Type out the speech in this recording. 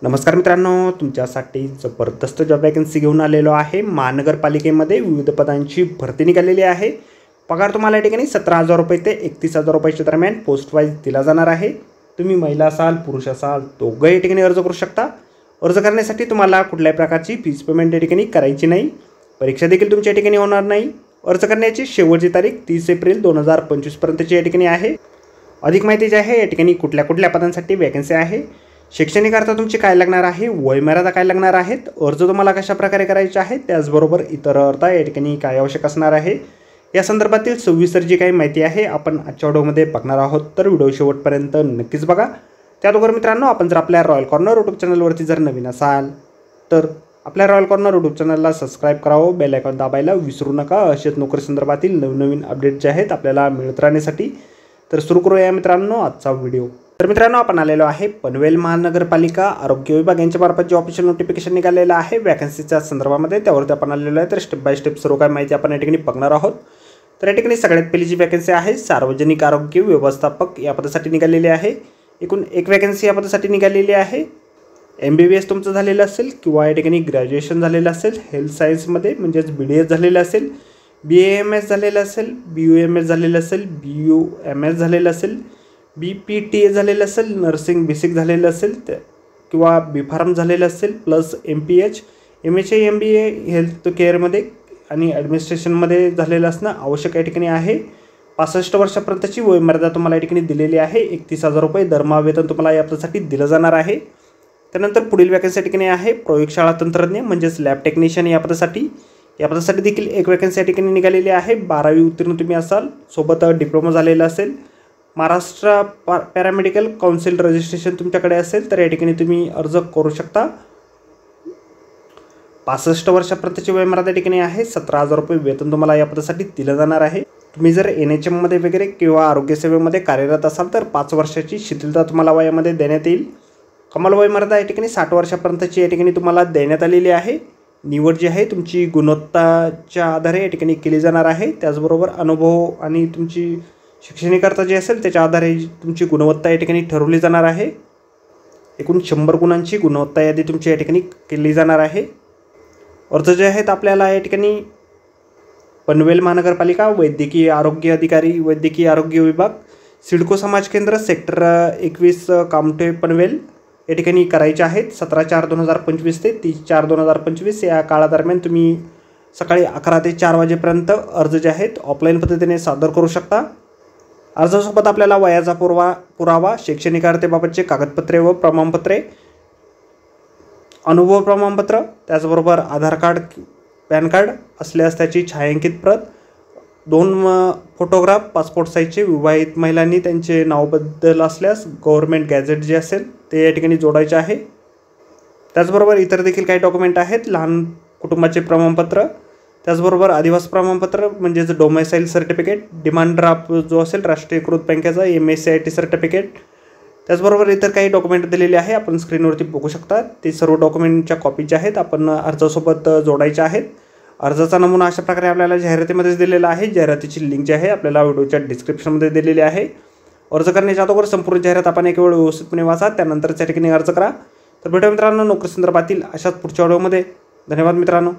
नमस्कार मित्रांनो, तुमच्यासाठी जबरदस्त जॉब वॅकन्सी घेऊन आलेलो आहे। महानगरपालिकेमध्ये विविध पदांची भरती निघालेली आहे। पगार तुम्हाला या ठिकाणी 17,000 रुपये ते 31,000 रुपयाच्या दरम्यान पोस्ट वाईज दिला जाणार आहे। तुम्ही महिला असाल पुरुष असाल दोघे या ठिकाणी अर्ज करू शकता। अर्ज करण्यासाठी तुम्हाला कुठल्याही प्रकारची फीस पेमेंट या ठिकाणी करायची नाही। परीक्षा देखील तुमच्या ठिकाणी होणार नाही। अर्ज करण्याची शेवटची तारीख 30 एप्रिल 2025 पर्यंतची या ठिकाणी आहे। अधिक माहिती जी आहे या ठिकाणी कुठल्या पदांसाठी वॅकन्सी आहे, शैक्षणिक अर्थ तुमची काय लागणार आहे, वयमर्यादा काय लागणार आहेत, अर्ज तुम्हाला कशा प्रकारे करायचे आहे, त्याचबरोबर इतर अर्थ या ठिकाणी काय आवश्यक असणार आहे, या संदर्भातील सविस्तर जी काही माहिती आहे आपण आजच्या व्हिडिओमध्ये बघणार आहोत। तर व्हिडिओ शेवटपर्यंत नक्कीच बघा। त्याचबरोबर मित्रांनो, आपण जर आपल्या रॉयल कॉर्नर यूट्यूब चॅनलवरती जर नवीन असाल तर आपल्या रॉयल कॉर्नर यूट्यूब चॅनलला सबस्क्राईब करावं, बेल आयकॉन दाबायला विसरू नका। अशाच नोकरी संदर्भातील नवीन अपडेट जे आहेत आपल्याला मिळत राहण्यासाठी। तर सुरू करूया मित्रांनो आजचा व्हिडिओ। तर मित्रांनो, आपण आलेलो आहे पनवेल महानगरपालिका आरोग्य विभाग यांच्या मार्फत जे ऑफिशियल नोटिफिकेशन निघालेलं आहे वॅकन्सीच्या संदर्भामध्ये, त्यावरती आपण आलेलो आहे। तर स्टेप बाय स्टेप सर्व काय माहिती आपण या ठिकाणी बघणार आहोत। तर या ठिकाणी सगळ्यात पहिली जी वॅकन्सी आहे सार्वजनिक आरोग्य व्यवस्थापक या पदासाठी निघालेली आहे। एकूण एक वॅकन्सी या पदासाठी निघालेली आहे। MBBS तुमचं झालेलं असेल किंवा या ठिकाणी ग्रॅज्युएशन झालेलं असेल हेल्थ सायन्समध्ये, म्हणजेच BDS झालेलं असेल, BAMS झालेलं असेल, BUMS झालेलं असेल, BUMS झालेलं असेल, BPTA झालेलं असेल, नर्सिंग बेसिक झालेलं असेल किंवा B.Pharm झालेलं असेल, plus MPH, MHA, MBA health केअरमध्ये आणि ॲडमिनिस्ट्रेशनमध्ये झालेलं असणं आवश्यक या ठिकाणी आहे। 65 वर्षापर्यंतची वयमर्यादा तुम्हाला या ठिकाणी दिलेली आहे। 31,000 रुपये दरमहा वेतन तुम्हाला यासाठी दिलं जाणार आहे। त्यानंतर पुढील वॅकन्सी या ठिकाणी आहे प्रयोगशाळा तंत्रज्ञ म्हणजेच लॅब टेक्निशियन या पदासाठी देखील एक वॅकन्सी या ठिकाणी निघालेली आहे। 12वी उत्तीर्ण तुम्ही असाल, सोबत डिप्लोमा झालेला असेल, महाराष्ट्र पॅरामेडिकल काउन्सिल रजिस्ट्रेशन तुमच्याकडे असेल तर या ठिकाणी तुम्ही अर्ज करू शकता। 65 वर्षापर्यंतची वयमर्यादा या ठिकाणी आहे। 17,000 रुपये वेतन तुम्हाला या पदासाठी दिलं जाणार आहे। तुम्ही जर NHMमध्ये वगैरे किंवा आरोग्य सेवेमध्ये कार्यरत असाल तर 5 वर्षाची शिथिलता तुम्हाला वयामध्ये देण्यात येईल। कमाल वयमर्यादा या ठिकाणी 60 वर्षापर्यंतची या ठिकाणी तुम्हाला देण्यात आलेली आहे। निवड जी आहे तुमची गुणवत्ताच्या आधारे या ठिकाणी केली जाणार आहे। त्याचबरोबर अनुभव आणि तुमची शैक्षणिक अर्थ जे असेल त्याच्या आधारे तुमची गुणवत्ता या ठिकाणी ठरवली जाणार आहे। एकूण 100 गुणांची गुणवत्ता यादी तुमची या ठिकाणी केली जाणार आहे। अर्ज जे आहेत आपल्याला या ठिकाणी पनवेल महानगरपालिका वैद्यकीय आरोग्य अधिकारी, वैद्यकीय आरोग्य विभाग, सिडको समाज केंद्र, सेक्टर 21 कामठे पनवेल या ठिकाणी करायचे आहेत। 17/4/2025 ते 30/4/2025 या काळादरम्यान तुम्ही सकाळी 11 ते 4 वाजेपर्यंत अर्ज जे आहेत ऑफलाईन पद्धतीने सादर करू शकता। अर्जासोबत आपल्याला वयाचा पुरावा, शैक्षणिक अर्हतेबाबतचे कागदपत्रे व प्रमाणपत्रे, अनुभव प्रमाणपत्र, त्याचबरोबर आधार कार्ड, पॅन कार्ड असल्यास त्याची छायांकित प्रत, 2 फोटोग्राफ पासपोर्ट साईजचे, विवाहित महिलांनी त्यांचे नाव बदल असल्यास गव्हर्नमेंट गॅझेट जे असेल ते या ठिकाणी जोडायचे आहे। त्याचबरोबर इतर देखील काही डॉक्युमेंट आहेत, लहान कुटुंबाचे प्रमाणपत्र, त्याचबरोबर आदिवासी प्रमाणपत्र म्हणजेच डोमेसाईल सर्टिफिकेट, डिमांड ड्राफ्ट जो असेल राष्ट्रीयकृत बँकेचा, MSCIT सर्टिफिकेट, त्याचबरोबर इतर काही डॉक्युमेंट दिलेले आहे आपण स्क्रीनवरती बघू शकता। ते सर्व डॉक्युमेंटच्या कॉपी ज्या आहेत आपण अर्जासोबत जोडायच्या आहेत। अर्जाचा नमुना अशा प्रकारे आपल्याला जाहिरातीमध्येच दिलेला आहे। जाहिरातीची लिंक जी आहे आपल्याला व्हिडिओच्या डिस्क्रिप्शनमध्ये दिलेली आहे। अर्ज करण्याच्या अगोदर संपूर्ण जाहिरात आपण एक वेळ व्यवस्थितपणे वाचा, त्यानंतर त्या ठिकाणी अर्ज करा। तर भेटूया मित्रांनो नोकरी संदर्भातील अशाच पुढच्या व्हिडिओमध्ये। धन्यवाद मित्रांनो।